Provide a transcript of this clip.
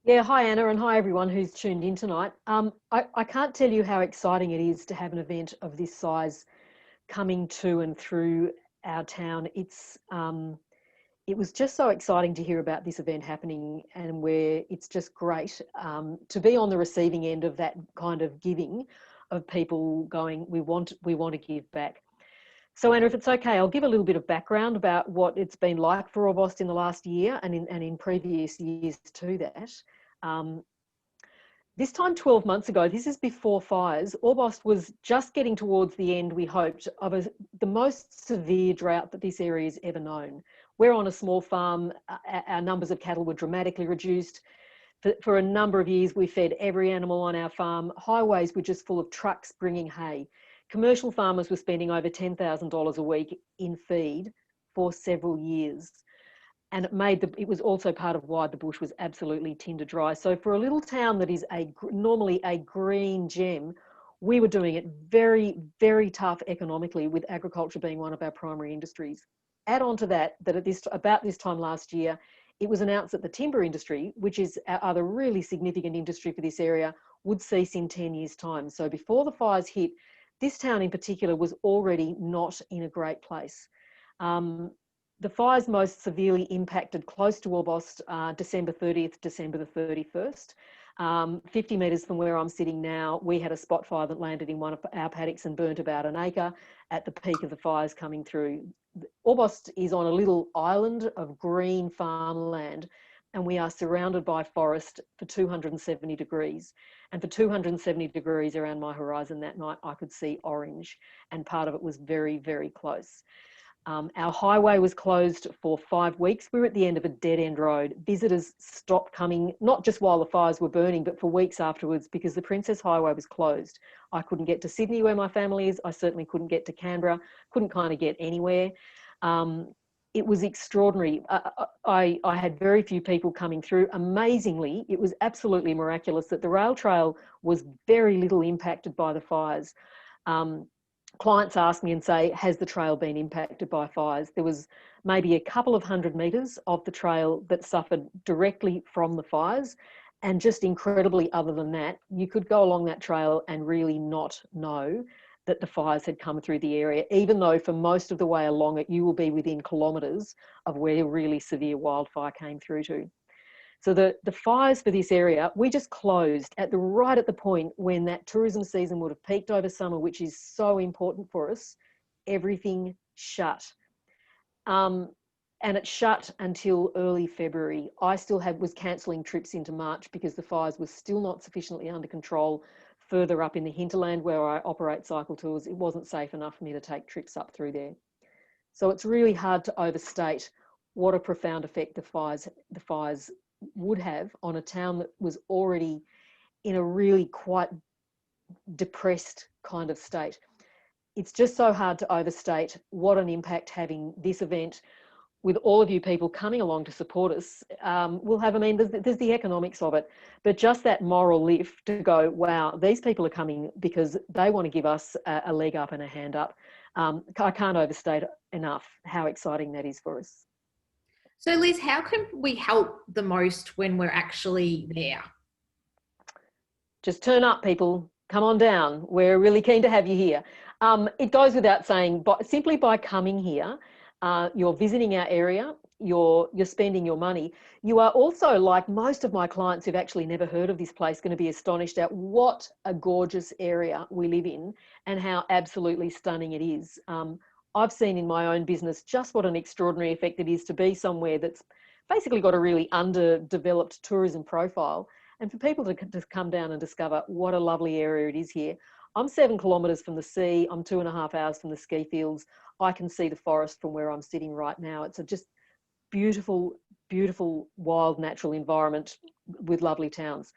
Yeah, hi Anna, and hi everyone who's tuned in tonight. I can't tell you how exciting it is to have an event of this size coming to and through our town. It was just so exciting to hear about this event happening, and where it's just great to be on the receiving end of that kind of giving, of people going, we want to give back. So Anna, if it's okay, I'll give a little bit of background about what it's been like for Orbost in the last year and in previous years to that. Um, this time 12 months ago, this is before fires, Orbost was just getting towards the end, we hoped, of the most severe drought that this area has ever known. We're on a small farm. Our numbers of cattle were dramatically reduced. For a number of years, we fed every animal on our farm. Highways were just full of trucks bringing hay. Commercial farmers were spending over $10,000 a week in feed for several years. And it was also part of why the bush was absolutely tinder dry. So for a little town that is normally a green gem, we were doing it very, very tough economically, with agriculture being one of our primary industries. Add on to that, about this time last year, it was announced that the timber industry, which is our other really significant industry for this area, would cease in 10 years' time. So before the fires hit, this town in particular was already not in a great place. The fires most severely impacted close to Orbost, December 30th, December the 31st. 50 metres from where I'm sitting now, we had a spot fire that landed in one of our paddocks and burnt about an acre at the peak of the fires coming through. Orbost is on a little island of green farmland, and we are surrounded by forest for 270 degrees. And for 270 degrees around my horizon that night, I could see orange, and part of it was very, very close. Our highway was closed for 5 weeks. We were at the end of a dead-end road. Visitors stopped coming, not just while the fires were burning, but for weeks afterwards, because the Princess Highway was closed. I couldn't get to Sydney, where my family is. I certainly couldn't get to Canberra, couldn't kind of get anywhere. It was extraordinary. I had very few people coming through. Amazingly, it was absolutely miraculous that the rail trail was very little impacted by the fires. Clients ask me and say, has the trail been impacted by fires? There was maybe a couple of 100 metres of the trail that suffered directly from the fires. And just incredibly, other than that, you could go along that trail and really not know that the fires had come through the area, even though for most of the way along it, you will be within kilometres of where really severe wildfire came through to. So the fires for this area, we just closed right at the point when that tourism season would have peaked over summer, which is so important for us. Everything shut. And it shut until early February. I still was cancelling trips into March because the fires were still not sufficiently under control further up in the hinterland where I operate cycle tours. It wasn't safe enough for me to take trips up through there. So it's really hard to overstate what a profound effect the fires would have on a town that was already in a really quite depressed kind of state. It's just so hard to overstate what an impact having this event, with all of you people coming along to support us, will have. I mean, there's the economics of it, but just that moral lift to go, wow, these people are coming because they want to give us a leg up and a hand up. I can't overstate enough how exciting that is for us. So, Liz, how can we help the most when we're actually there? Just turn up, people. Come on down. We're really keen to have you here. It goes without saying, but simply by coming here, you're visiting our area, you're spending your money. You are also, like most of my clients who've actually never heard of this place, going to be astonished at what a gorgeous area we live in and how absolutely stunning it is. I've seen in my own business just what an extraordinary effect it is to be somewhere that's basically got a really underdeveloped tourism profile, and for people to come down and discover what a lovely area it is here. I'm 7 kilometres from the sea. I'm 2.5 hours from the ski fields. I can see the forest from where I'm sitting right now. It's a just beautiful, beautiful, wild, natural environment with lovely towns.